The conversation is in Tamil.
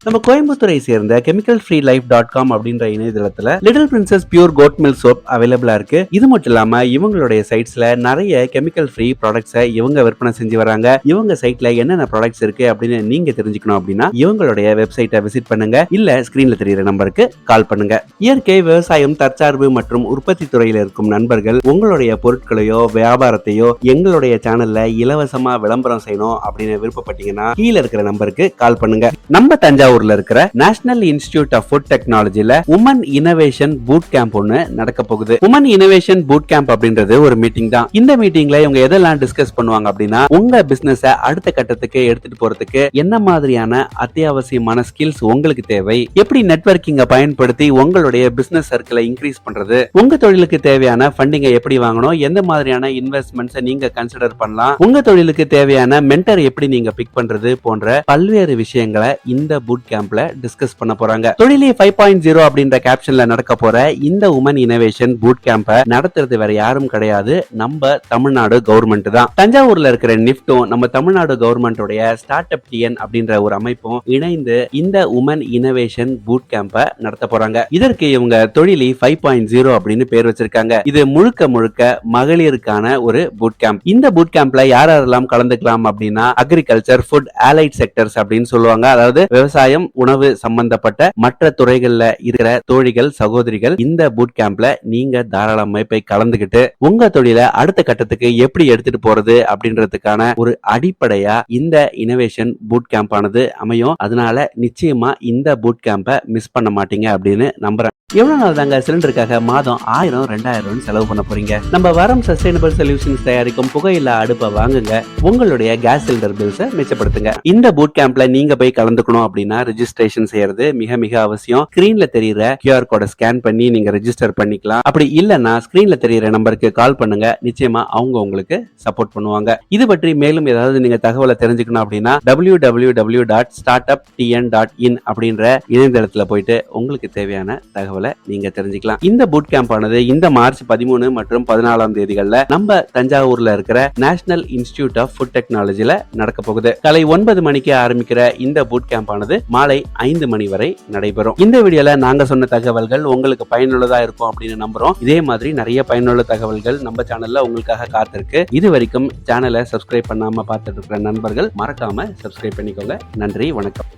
நம்ம கோயம்புத்தூரை சேர்ந்த கெமிக்கல் ஃப்ரீ லைஃப் .com அப்படின்ற இணையதளத்துல little princess pure goat milk soap அவைலபிளா இருக்கு. இது மட்டும் இல்லாம இவங்களுடைய சைட்ஸ்ல நிறைய கெமிக்கல் ஃப்ரீ ப்ராடக்ட்ஸை இவங்க விற்பனை செஞ்சு வராங்க. இவங்க சைட்ல என்னென்ன ப்ராடக்ட்ஸ் இருக்கு அப்படின்னு நீங்க தெரிஞ்சுக்கணும் அப்படின்னா இவங்களுடைய வெப்சைட்டை விசிட் பண்ணுங்க, இல்ல ஸ்கிரீன்ல தெரியுற நம்பருக்கு கால் பண்ணுங்க. இயற்கை விவசாயம், தற்சார்பு மற்றும் உற்பத்தி துறையில் இருக்கும் நண்பர்கள் உங்களுடைய பொருட்களையோ வியாபாரத்தையோ எங்களுடைய சேனல்ல இலவசமா விளம்பரம் செய்யணும் அப்படின்னு விருப்பப்பட்டீங்கன்னா கீழே இருக்கிற நம்பருக்கு கால் பண்ணுங்க. நம்ம தஞ்சாவூர்ல இருக்கிற நேஷனல் இன்ஸ்டிடியூட் ஆஃப் ஃபுட் டெக்னாலஜில உமன் இனோவேஷன் பூட் கேம்ப் ஒன்னு நடக்க போகுது. உமன் இனோவேஷன் பூட் கேம்ப் அப்படின்றது ஒரு மீட்டிங் தான். இந்த மீட்டிங்ல இவங்க எதெல்லாம் டிஸ்கஸ் பண்ணுவாங்க அப்படின்னா உங்க பிசினஸ் அடுத்த கட்டத்துக்கு எடுத்துட்டு போறதுக்கு என்ன மாதிரியான அத்தியாவசியமான ஸ்கில்ஸ் உங்களுக்கு தேவை, எப்படி நெட்வொர்க்கிங்க பயன்படுத்தி உங்களுடைய பிசினஸ் சர்க்கிளை இன்க்ரீஸ் பண்றது, உங்க தொழிலுக்கு தேவையான ஃபண்டிங்கை எப்படி வாங்கணும், எந்த மாதிரியான இன்வெஸ்ட்மெண்ட்ஸை நீங்க கன்சிடர் பண்ணலாம், உங்க தொழிலுக்கு தேவையான மென்டர் எப்படி நீங்க பிக் பண்றது போன்ற பல்வேறு விஷயங்களை இந்த பூட் கேம்ப்ல டிஸ்கஸ் பண்ண போறாங்க. தொழிலே 5.0 அப்படின்ற கேப்ஷன்ல நடக்க போற இந்த உமன் இனோவேஷன் பூட் கேம்ப நடத்துறது வேற யாரும் கிடையாது, நம்ம தமிழ்நாடு கவர்மெண்ட் தான். தஞ்சாவூர்ல இருக்கிற நிப்டும் நம்ம தமிழ்நாடு கவர்மெண்டோடைய ஸ்டார்ட் அப் டிஎன் அப்படின்ற ஒரு அமைப்பும் இணைந்து இந்த உமன் இனோவேஷன் பூட் கேம்ப நடத்த போறாங்க. இதற்கு இவங்க தொழிலி 5.0 அப்படின்னு பேர் வச்சிருக்காங்க. இது முழுக்க முழுக்க மகளிருக்கான ஒரு பூட் கேம்ப். இந்த பூட் கேம்ப்ல யாரெல்லாம் கலந்துக்கலாம் அப்படின்னா அக்ரிகல்ச்சர், ஃபுட், ஆலைட் செக்டர்ஸ் அப்படின்னு சொல்லுவாங்க. அதாவது விவசாயம், உணவு சம்பந்தப்பட்ட மற்ற துறைகள்ல இருக்கிற தோழிகள், சகோதரிகள் இந்த பூட் கேம்ப்ல நீங்க தாராளமா போய் கலந்துகிட்டு உங்க தொழிலை அடுத்த கட்டத்துக்கு எப்படி எடுத்துட்டு போறது அப்படின்றதுக்கான ஒரு அடிப்படையா இந்த இனோவேஷன் பூட் கேம்ப் ஆனது அமையும். அதனால நிச்சயமா இந்த பூட் கேம்பை மிஸ் பண்ண மாட்டீங்க அப்படின்னு நம்புறேன். எவ்வளவு நாள் தாங்க சிலிண்டருக்காக மாதம் 1000 2000 செலவு பண்ண போறீங்க? நம்ம வரம் சஸ்டைனபிள் சொல்யூஷன்ஸ் தயாரிக்கும் புகையில்லா அடுப்பை வாங்குங்க, உங்களுடைய கேஸ் சிலிண்டர் பில்ஸை மிச்சப்படுத்துங்க. இந்த பூட் கேம்ப்ல நீங்க போய் கலந்துக்கணும் அப்படின்னா ரெஜிஸ்ட்ரேஷன் செய்யறது மிக மிக அவசியம். ஸ்கிரீன்ல தெரியுற QR கோடை ஸ்கேன் பண்ணி நீங்க ரெஜிஸ்டர் பண்ணிக்கலாம். அப்படி இல்லைன்னா ஸ்கிரீன்ல தெரியுற நம்பருக்கு கால் பண்ணுங்க, நிச்சயமா அவங்க உங்களுக்கு சப்போர்ட் பண்ணுவாங்க. இது பற்றி மேலும் ஏதாவது நீங்க தகவலை தெரிஞ்சுக்கணும் அப்படின்னா www.startuptn.in அப்படின்ற இணையதளத்துல போயிட்டு உங்களுக்கு தேவையான தகவல் நீங்க தெரிஞ்சுக்கலாம். இந்த பூட் கேம்ப் ஆனது இந்த மார்ச் 13 மற்றும் 14 தேதிகள்ல நம்ம தஞ்சாவூர்ல இருக்கிற நேஷனல் இன்ஸ்டிடியூட் ஆஃப் ஃபுட் டெக்னாலஜில நடக்க போகுது. காலை 9 மணிக்கு ஆரம்பிக்கிற இந்த பூட் கேம்ப் ஆனது மாலை 5 மணி வரை நடைபெறும். இந்த வீடியோல நாங்க சொன்ன தகவல்கள் உங்களுக்கு பயனுள்ளதா இருக்கும் அப்படின்னு நம்புறோம். இதே மாதிரி நிறைய பயனுள்ள தகவல்கள் நம்ம சேனல்ல உங்களுக்காக காத்திருக்கு. இது வரைக்கும் சேனலை சப்ஸ்கிரைப் பண்ணாம பார்த்துட்டு இருக்கிற நண்பர்கள் மறக்காம சப்ஸ்கிரைப் பண்ணிக்கோங்க. நன்றி, வணக்கம்.